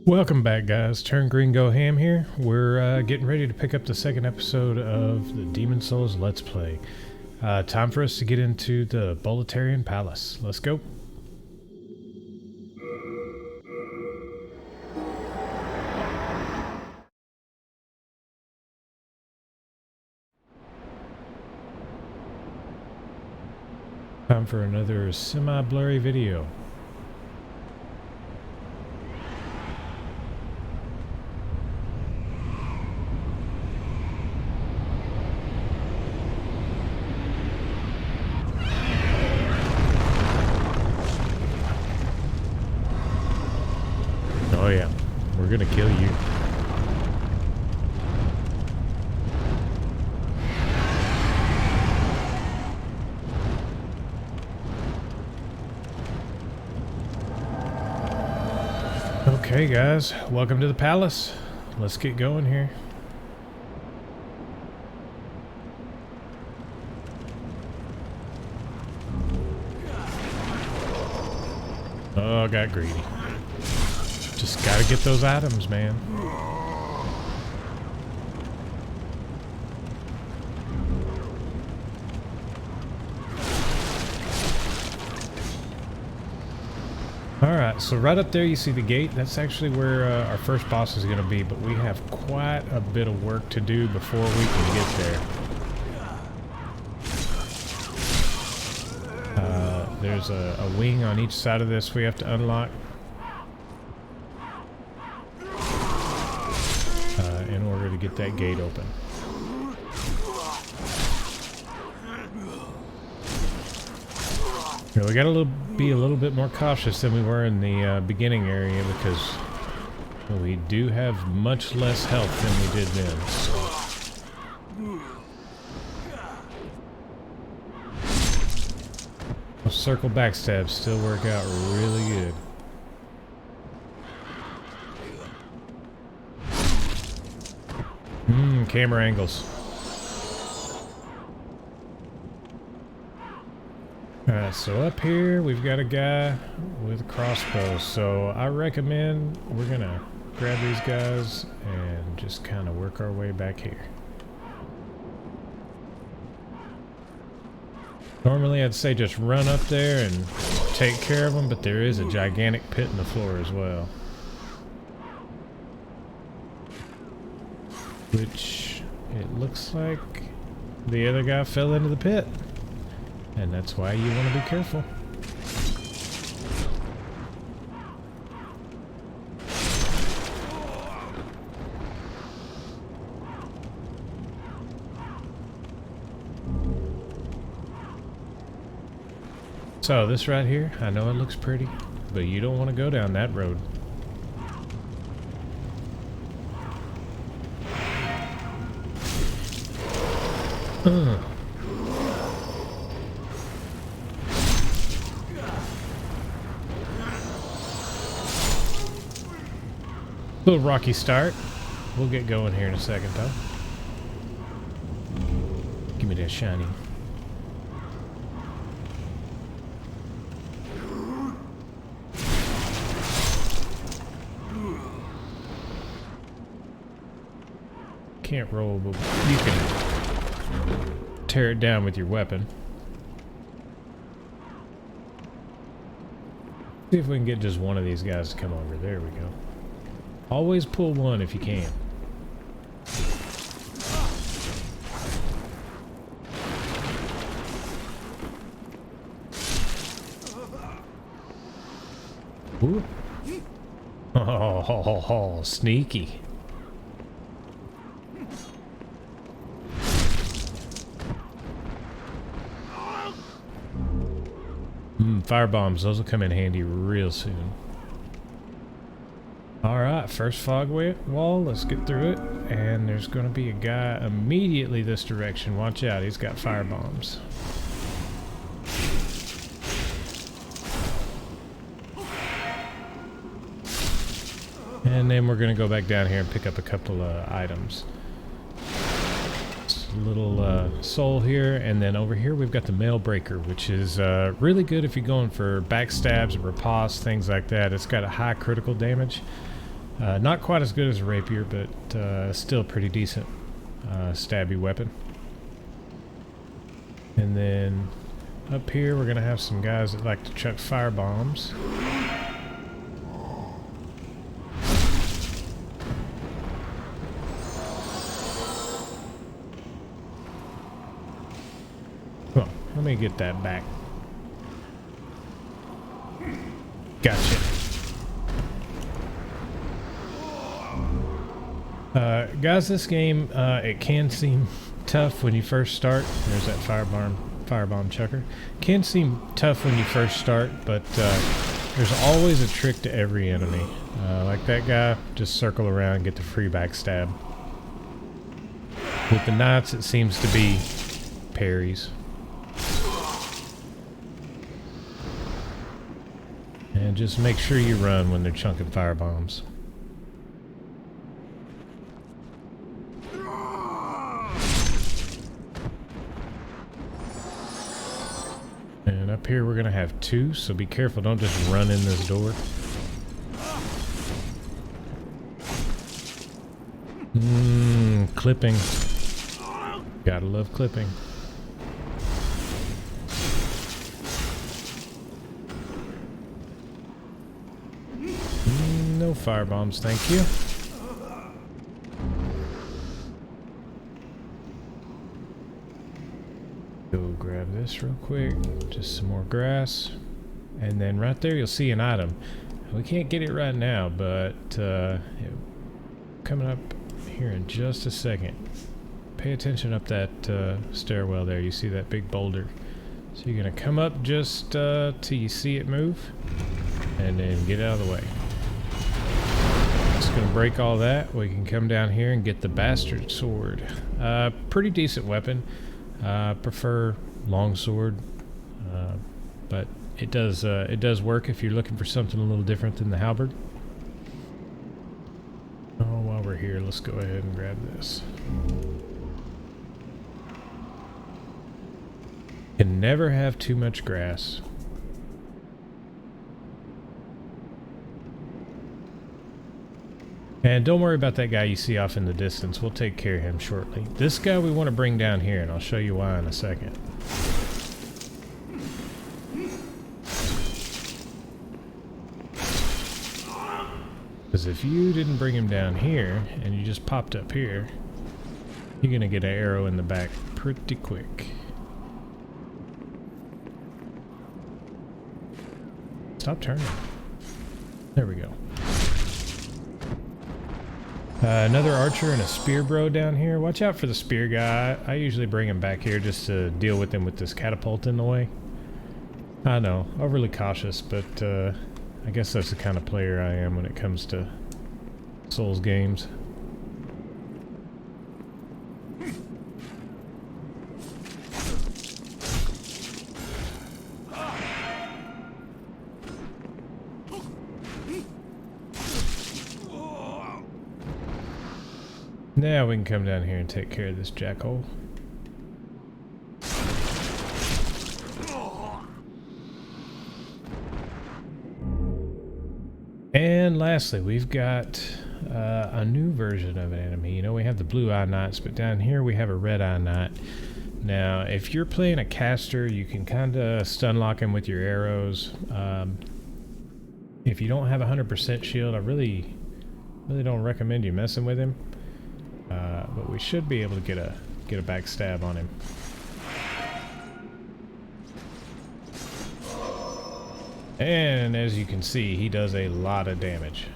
Welcome back, guys. Turn Green Go Ham here. We're getting ready to pick up the second episode of the Demon Souls Let's Play. Time for us to get into the Boletarian Palace. Let's go. Time for another semi-blurry video. Oh yeah, we're gonna kill you. Okay guys, welcome to the palace. Let's get going here. Oh, I got greedy. Just gotta get those items, man. Alright, so right up there you see the gate. That's actually where our first boss is going to be, but we have quite a bit of work to do before we can get there. There's a wing on each side of this we have to unlock. In order to get that gate open. Now we gotta be a little bit more cautious than we were in the beginning area because we do have much less health than we did then. So. Those circle backstabs still work out really good. Camera angles. Alright, so up here we've got a guy with a crossbow, so I recommend we're gonna grab these guys and just kind of work our way back here. Normally I'd say just run up there and take care of them, but there is a gigantic pit in the floor as well. Which it looks like the other guy fell into the pit. And that's why you want to be careful. So this right here, I know it looks pretty, but you don't want to go down that road. Little rocky start. We'll get going here in a second though. Give me that shiny. Can't roll, but you can tear it down with your weapon. See if we can get just one of these guys to come over. There we go. Always pull one if you can. Ooh. Oh, sneaky. Fire bombs, those will come in handy real soon. Alright, first fog wall, let's get through it. And there's going to be a guy immediately this direction. Watch out, he's got fire bombs. And then we're going to go back down here and pick up a couple of items. Little soul here, and then over here we've got the mail breaker, which is really good if you're going for backstabs, riposte, things like that. It's got a high critical damage. Not quite as good as a rapier, but still pretty decent stabby weapon. And then up here we're gonna have some guys that like to chuck fire bombs. Come on, let me get that back. Gotcha. Guys, this game, it can seem tough when you first start. There's that firebomb chucker. Can seem tough when you first start, but there's always a trick to every enemy. Like that guy, just circle around and get the free backstab. With the knights, it seems to be parries. And just make sure you run when they're chunking firebombs. And up here we're gonna have two, so be careful, don't just run in this door. Clipping. Gotta love clipping. No firebombs, thank you. Go grab this real quick, just some more grass, and then right there you'll see an item. We can't get it right now, but coming up here in just a second. Pay attention up that stairwell there. You see that big boulder. So you're gonna come up just till you see it move, and then get out of the way. Just gonna break all that. We can come down here and get the bastard sword. Pretty decent weapon. Prefer long sword, but it does work if you're looking for something a little different than the halberd. Oh, while we're here, let's go ahead and grab this. Can never have too much grass. And don't worry about that guy you see off in the distance. We'll take care of him shortly. This guy we want to bring down here, and I'll show you why in a second. Because if you didn't bring him down here, and you just popped up here, you're going to get an arrow in the back pretty quick. Stop turning. There we go. Another archer and a spear bro down here. Watch out for the spear guy. I usually bring him back here just to deal with him with this catapult in the way. I know, overly cautious, but I guess that's the kind of player I am when it comes to Souls games. Now we can come down here and take care of this jackhole. And lastly, we've got a new version of an enemy. You know, we have the blue eye knights, but down here we have a red eye knight. Now, if you're playing a caster, you can kind of stun lock him with your arrows. If you don't have 100% shield, I really don't recommend you messing with him. But we should be able to get a backstab on him. And as you can see, he does a lot of damage.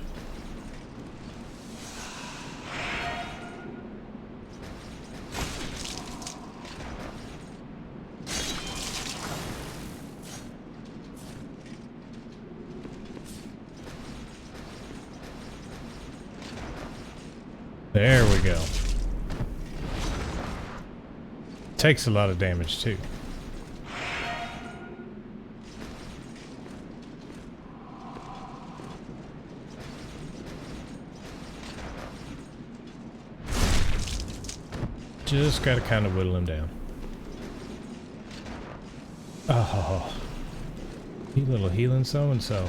There we go. Takes a lot of damage too. Just gotta kind of whittle him down. Oh, you little healing so-and-so.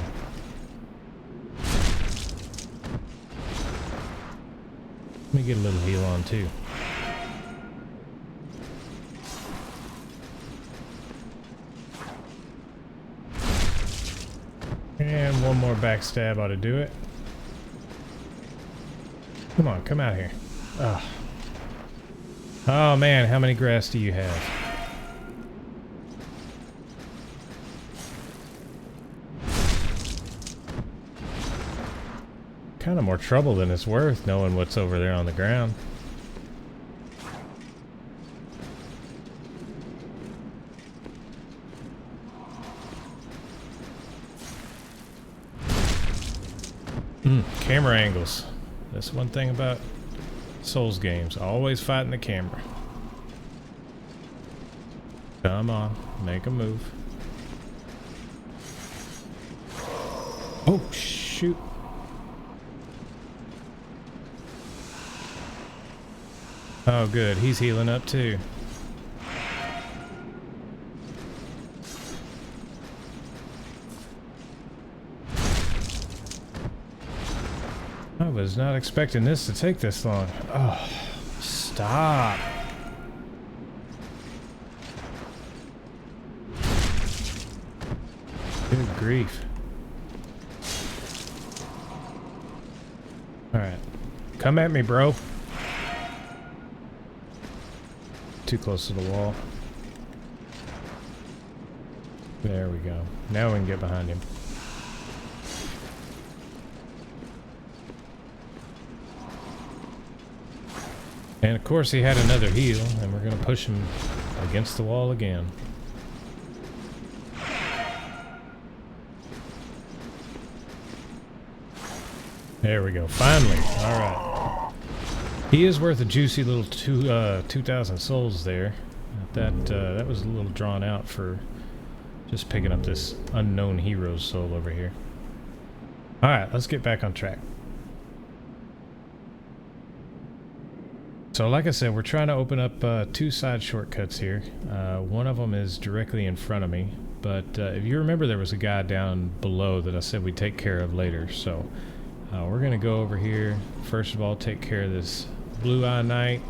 me get a little heal on too. And one more backstab ought to do it. Come on, come out here. Ugh. Oh man, how many grass do you have? Kind of more trouble than it's worth knowing what's over there on the ground. Camera angles. That's one thing about Souls games. Always fighting the camera. Come on, make a move. Oh, shoot. Oh, good. He's healing up too. I was not expecting this to take this long. Oh, stop. Good grief. Alright. Come at me, bro. Too close to the wall. There we go. Now we can get behind him. And of course he had another heal, and we're going to push him against the wall again. There we go, finally. Alright. He is worth a juicy little 2,000 souls there. That was a little drawn out for just picking up this unknown hero's soul over here. Alright, let's get back on track. So like I said, we're trying to open up two side shortcuts here. One of them is directly in front of me, but if you remember, there was a guy down below that I said we'd take care of later. So we're going to go over here. First of all, take care of this Blue Eye Knight.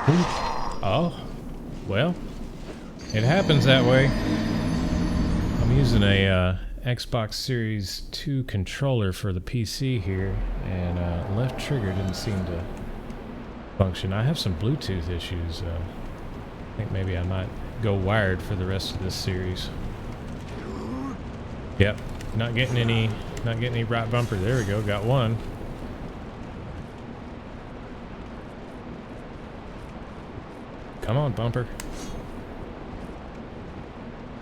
Ooh. Oh, well, it happens that way. I'm using a Xbox Series 2 controller for the PC here, and left trigger didn't seem to function. I have some Bluetooth issues. I think maybe I might go wired for the rest of this series. Yep, not getting any right bumper. There we go, got one. Come on, bumper.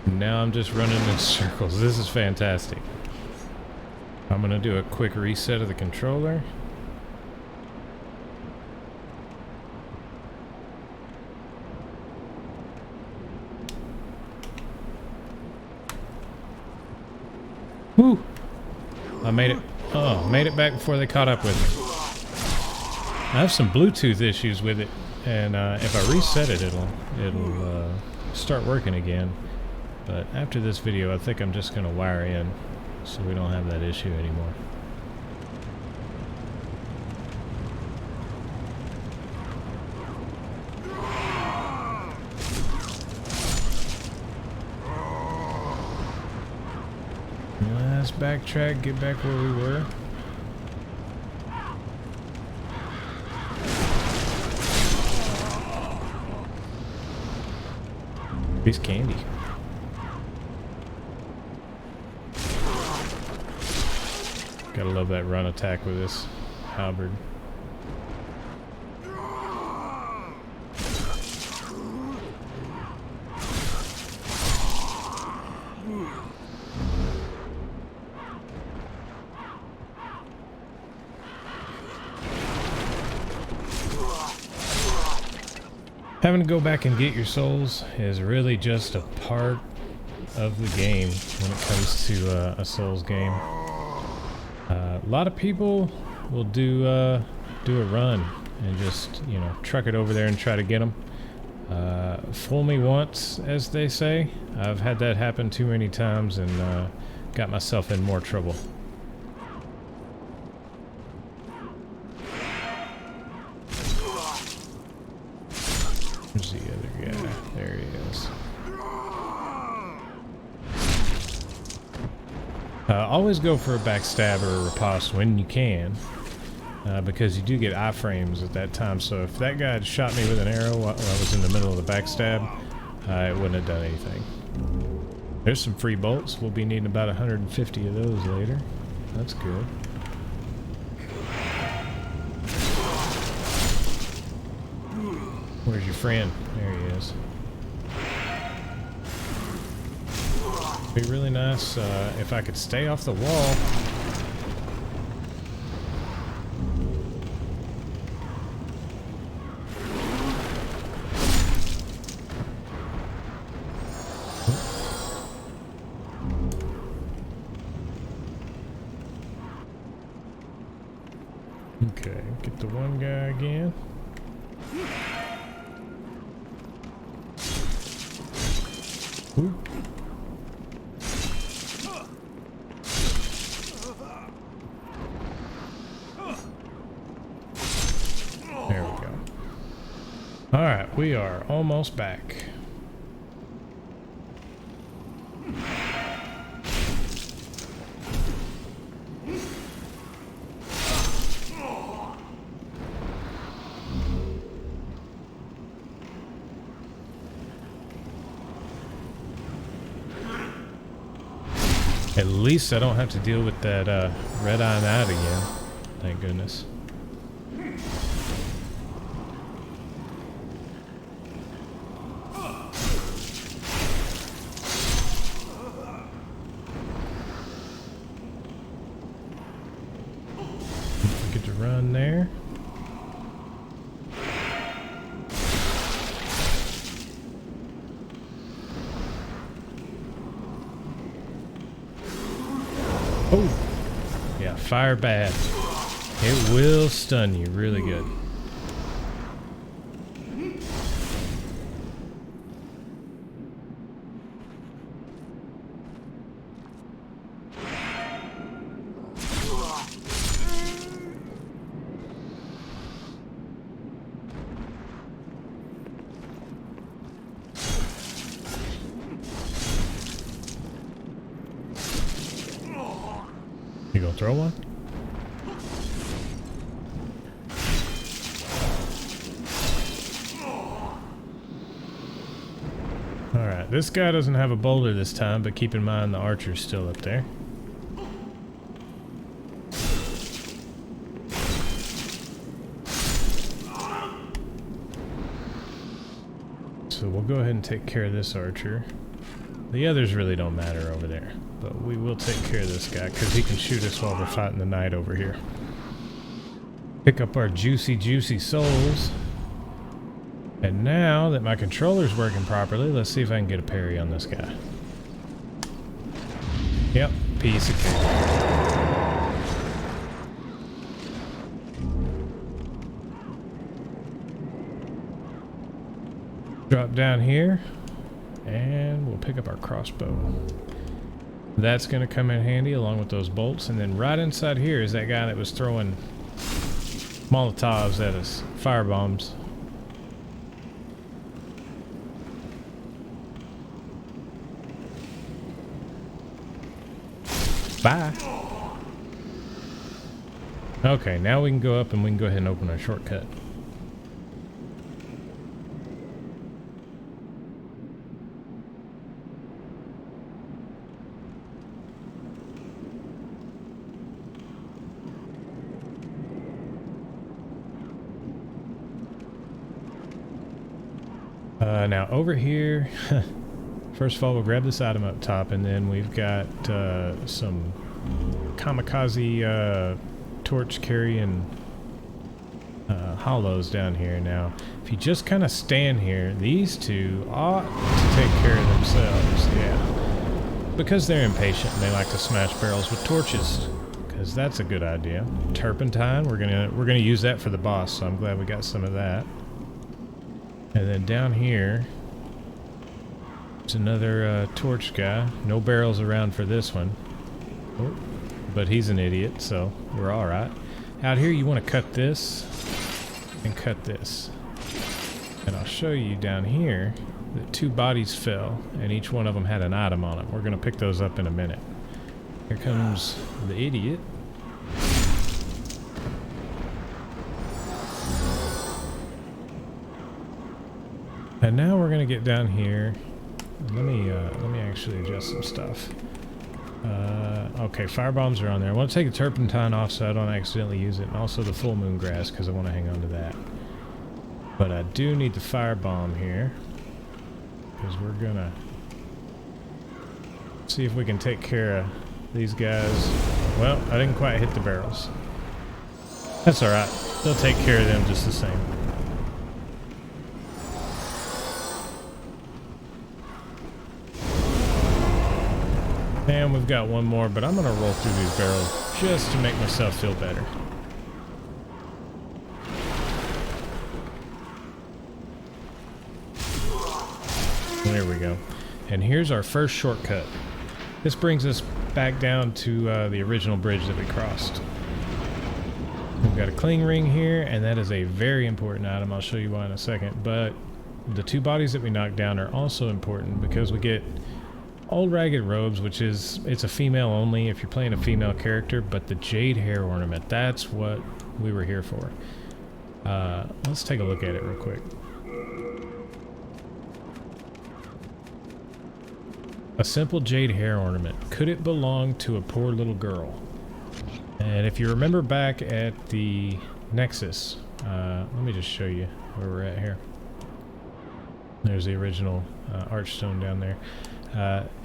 Now I'm just running in circles. This is fantastic. I'm gonna do a quick reset of the controller. Woo! I made it. Oh, made it back before they caught up with me. I have some Bluetooth issues with it, and if I reset it, it'll start working again. But after this video, I think I'm just going to wire in so we don't have that issue anymore. Let's backtrack, get back where we were. Piece of candy. Gotta love that run attack with this halberd. Having to go back and get your souls is really just a part of the game when it comes to a Souls game. A lot of people will do a run and just, you know, truck it over there and try to get them. Fool me once, as they say. I've had that happen too many times and got myself in more trouble. Always go for a backstab or a riposte when you can, because you do get iframes at that time. So if that guy had shot me with an arrow while I was in the middle of the backstab, it wouldn't have done anything. There's some free bolts. We'll be needing about 150 of those later. That's good. Where's your friend? There he is. Be really nice if I could stay off the wall. Okay, get the one guy again. Ooh. There we go. Alright, we are almost back. At least I don't have to deal with that red-eye knight again. Thank goodness. Get to run there. Oh, yeah, fire bad. It will stun you really good. You gonna throw one? Alright, this guy doesn't have a boulder this time, but keep in mind the archer's still up there. So we'll go ahead and take care of this archer. The others really don't matter over there. But we will take care of this guy because he can shoot us while we're fighting the knight over here. Pick up our juicy souls. And now that my controller's working properly, let's see if I can get a parry on this guy. Yep, piece of cake. Drop down here, and we'll pick up our crossbow. That's going to come in handy along with those bolts. And then right inside here is that guy that was throwing Molotovs at us, firebombs. Bye. Okay, now we can go up and we can go ahead and open our shortcut. Now over here, first of all, we'll grab this item up top, and then we've got some kamikaze torch carrying hollows down here. Now, if you just kind of stand here, these two ought to take care of themselves. Yeah, because they're impatient and they like to smash barrels with torches. Because that's a good idea. Turpentine, we're gonna use that for the boss. So I'm glad we got some of that. And then down here, there's another torch guy. No barrels around for this one. Oh, but he's an idiot, so we're alright. Out here, you want to cut this and cut this. And I'll show you down here that two bodies fell, and each one of them had an item on it. We're going to pick those up in a minute. Here comes the idiot. And now we're gonna get down here. Let me actually adjust some stuff. Okay, fire bombs are on there. I want to take the turpentine off so I don't accidentally use it, and also the full moon grass because I want to hang on to that. But I do need the fire bomb here because we're gonna see if we can take care of these guys. Well, I didn't quite hit the barrels. That's all right. They'll take care of them just the same. And we've got one more, but I'm going to roll through these barrels just to make myself feel better. There we go. And here's our first shortcut. This brings us back down to the original bridge that we crossed. We've got a cling ring here, and that is a very important item. I'll show you why in a second. But the two bodies that we knocked down are also important because we get Old Ragged Robes, which is, it's a female only if you're playing a female character, but the jade hair ornament, that's what we were here for. Let's take a look at it real quick. A simple jade hair ornament. Could it belong to a poor little girl? And if you remember back at the Nexus, let me just show you where we're at here. There's the original archstone down there.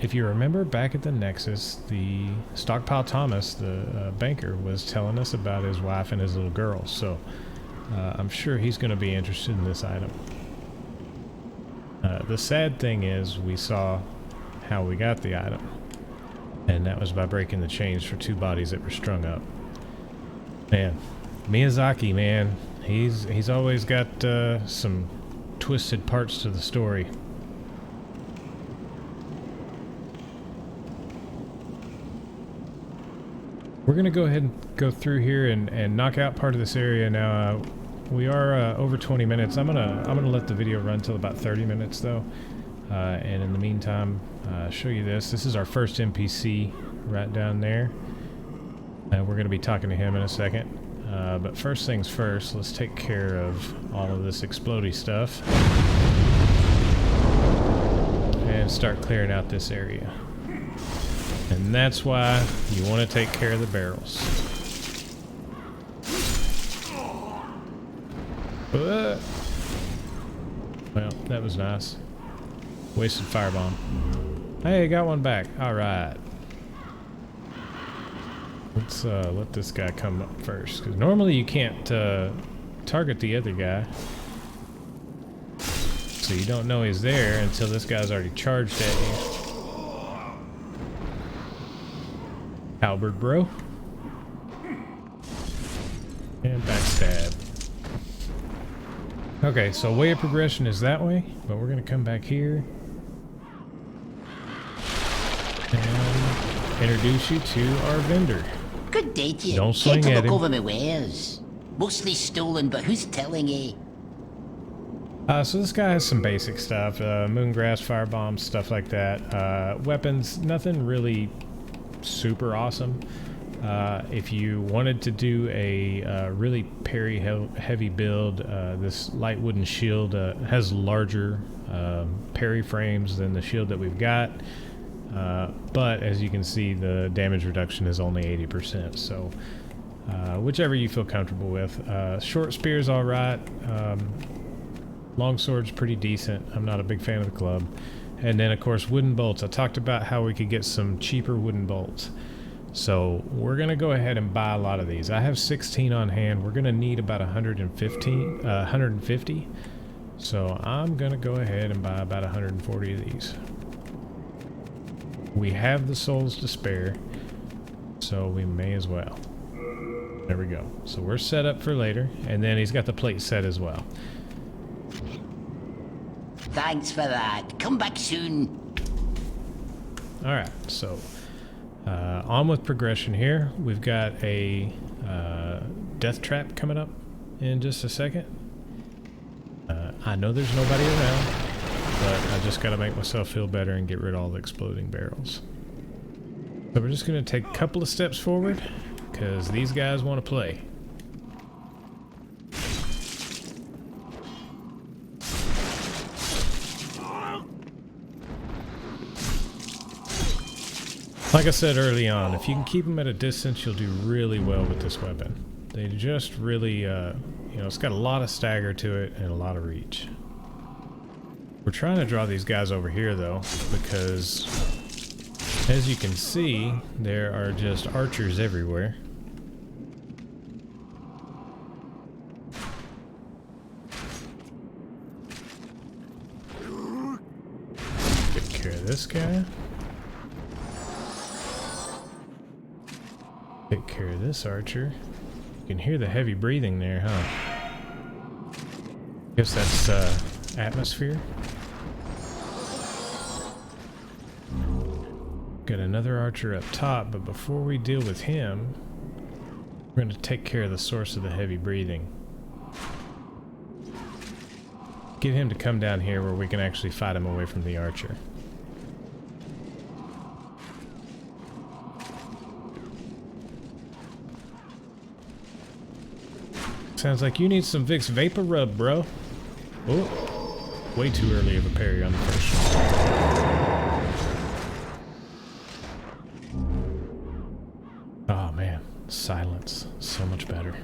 If you remember back at the Nexus, the Stockpile Thomas, the banker, was telling us about his wife and his little girl. So I'm sure he's going to be interested in this item. The sad thing is we saw how we got the item, and that was by breaking the chains for two bodies that were strung up. Man, Miyazaki, man, he's always got some twisted parts to the story. We're gonna go ahead and go through here and knock out part of this area now. We are over 20 minutes. I'm gonna let the video run till about 30 minutes though, and in the meantime, show you this. This is our first NPC right down there, and we're gonna be talking to him in a second. But first things first, let's take care of all of this explodey stuff and start clearing out this area. And that's why you want to take care of the barrels. Well, that was nice. Wasted firebomb. Hey, got one back. All right. Let's let this guy come up first, because normally you can't target the other guy. So you don't know he's there until this guy's already charged at you. Halberd, bro. And backstab. Okay, so way of progression is that way, but we're gonna come back here and introduce you to our vendor. Good day to you. Don't swing Here to at look him. over my wares. Mostly stolen, but who's telling you? So this guy has some basic stuff, moongrass, firebombs, stuff like that. Weapons, nothing really super awesome. If you wanted to do a really parry heavy build, this light wooden shield has larger parry frames than the shield that we've got, but as you can see, the damage reduction is only 80%, so whichever you feel comfortable with. Short spear's alright, long sword's pretty decent. I'm not a big fan of the club. And then of course wooden bolts. I talked about how we could get some cheaper wooden bolts. So we're gonna go ahead and buy a lot of these. I have 16 on hand. We're gonna need about 150. So I'm gonna go ahead and buy about 140 of these. We have the souls to spare, so we may as well. There we go. So we're set up for later, and then he's got the plate set as well. Thanks for that. Come back soon. Alright, so on with progression here. We've got a death trap coming up in just a second. I know there's nobody around, but I just gotta make myself feel better and get rid of all the exploding barrels. So we're just going to take a couple of steps forward because these guys want to play. Like I said early on, if you can keep them at a distance, you'll do really well with this weapon. They just really, you know, it's got a lot of stagger to it and a lot of reach. We're trying to draw these guys over here though, because as you can see, there are just archers everywhere. Take care of this guy. Take care of this archer. You can hear the heavy breathing there, huh? Guess that's atmosphere. Got another archer up top, but before we deal with him, we're going to take care of the source of the heavy breathing. Get him to come down here where we can actually fight him away from the archer. Sounds like you need some Vicks Vapor Rub, bro. Oh, way too early of a parry on the first one. Oh man, silence. So much better.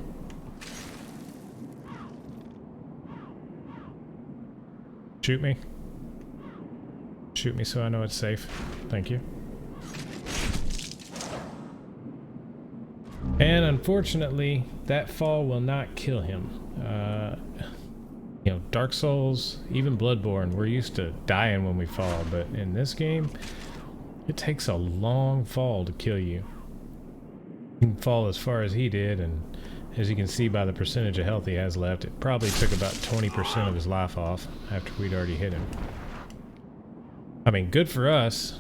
Shoot me. Shoot me so I know it's safe. Thank you. And unfortunately, that fall will not kill him. You know, Dark Souls, even Bloodborne, we're used to dying when we fall, but in this game, it takes a long fall to kill you. You can fall as far as he did, and as you can see by the percentage of health he has left, it probably took about 20% of his life off after we'd already hit him. I mean, good for us.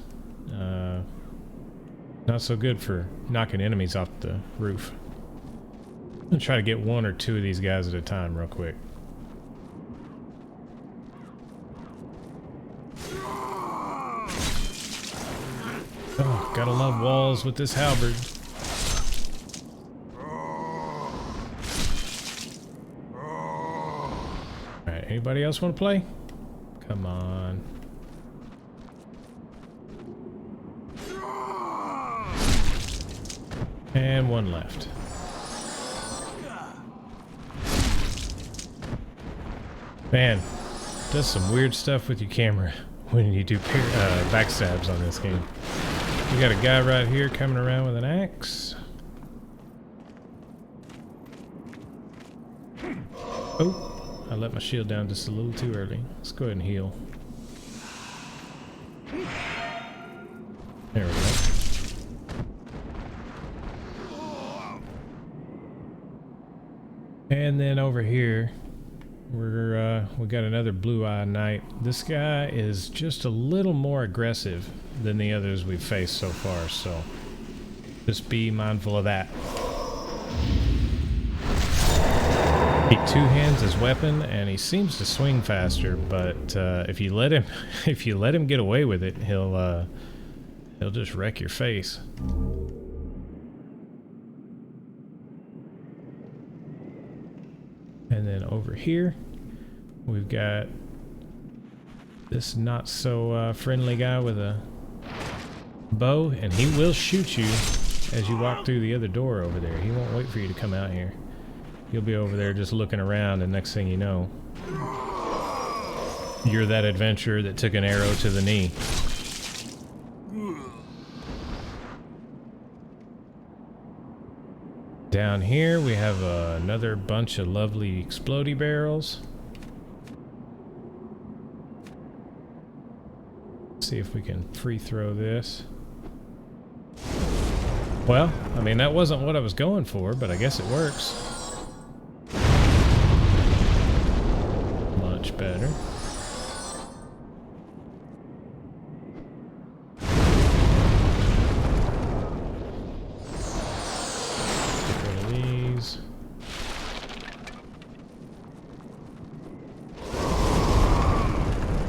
Not so good for knocking enemies off the roof. I'm gonna try to get one or two of these guys at a time real quick. Oh, gotta love walls with this halberd. Alright, anybody else want to play? Come on. And one left. Man, does some weird stuff with your camera when you do backstabs on this game. We got a guy right here coming around with an axe. Oh, I let my shield down just a little too early. Let's go ahead and heal. There we go. And then over here, we got another Blue Eye Knight. This guy is just a little more aggressive than the others we've faced so far, so just be mindful of that. Keep two hands as weapon, and he seems to swing faster. But if you let him get away with it, he'll just wreck your face. And then over here, we've got this not so friendly guy with a bow, and he will shoot you as you walk through the other door over there. He won't wait for you to come out here. You'll be over there just looking around, and next thing you know, you're that adventurer that took an arrow to the knee. Down here we have another bunch of lovely explodey barrels. Let's see if we can free throw this. Well, I mean, that wasn't what I was going for, but I guess it works. Much better.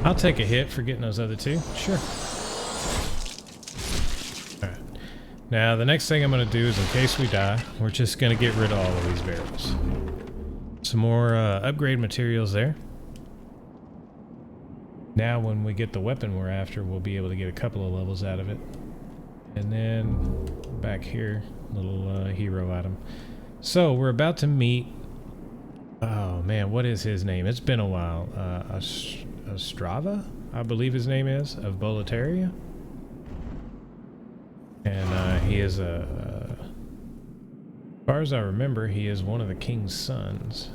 I'll take a hit for getting those other two. Sure. Alright. Now, the next thing I'm going to do is, in case we die, we're just going to get rid of all of these barrels. Some more upgrade materials there. Now, when we get the weapon we're after, we'll be able to get a couple of levels out of it. And then, back here, little hero item. So, we're about to meet... Oh, man, what is his name? It's been a while. Ostrava, I believe his name is, of Boletarian. And he is as far as I remember, he is one of the king's sons.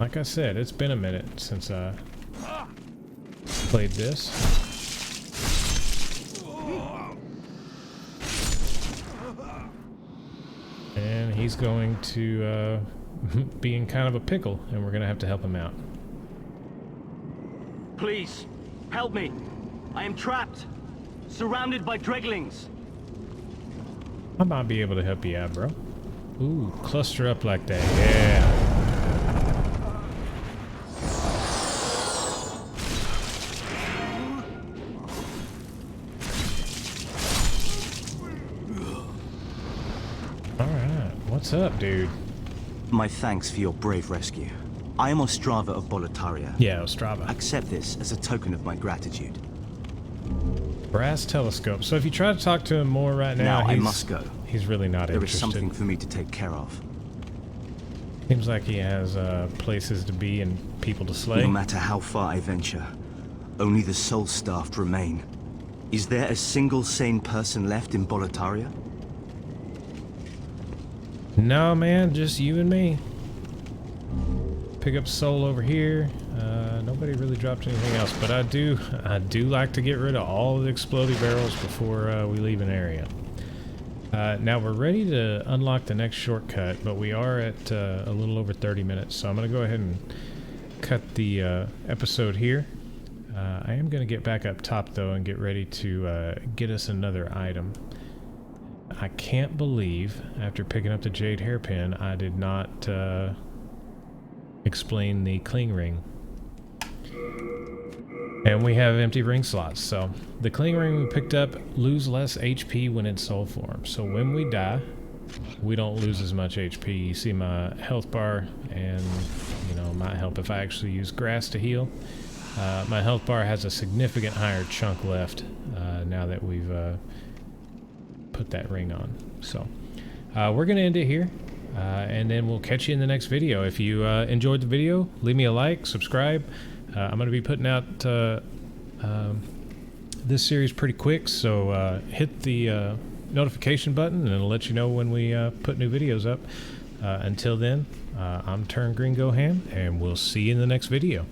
Like I said, it's been a minute since I played this. And he's going to be in kind of a pickle, and we're going to have to help him out. Please, help me. I am trapped. Surrounded by dreglings. I might be able to help you out, bro. Ooh, cluster up like that. Yeah. Alright, what's up, dude? My thanks for your brave rescue. I am Ostrava of Boletarian. Yeah, Ostrava. Accept this as a token of my gratitude. Brass telescope. So if you try to talk to him more right now, I must go. He's really not interested. There is something for me to take care of. Seems like he has places to be and people to slay. No matter how far I venture, only the soul-starved remain. Is there a single sane person left in Boletarian? No, man, just you and me. Pick up soul over here. Nobody really dropped anything else, but I do like to get rid of all of the exploding barrels before we leave an area. Now we're ready to unlock the next shortcut, but we are at a little over 30 minutes, so I'm going to go ahead and cut the episode here. I am going to get back up top though and get ready to get us another item. I can't believe, after picking up the jade hairpin, I did not explain the cling ring. And we have empty ring slots, so the cling ring we picked up lose less HP when in soul form. So when we die, we don't lose as much HP. You see my health bar, and you know, might help if I actually use grass to heal. My health bar has a significant higher chunk left now that we've put that ring on. So we're gonna end it here, and then we'll catch you in the next video. If you enjoyed the video, leave me a like, subscribe. I'm going to be putting out this series pretty quick, so hit the notification button and it'll let you know when we put new videos up. Until then, I'm Turn Gringo Ham, and we'll see you in the next video.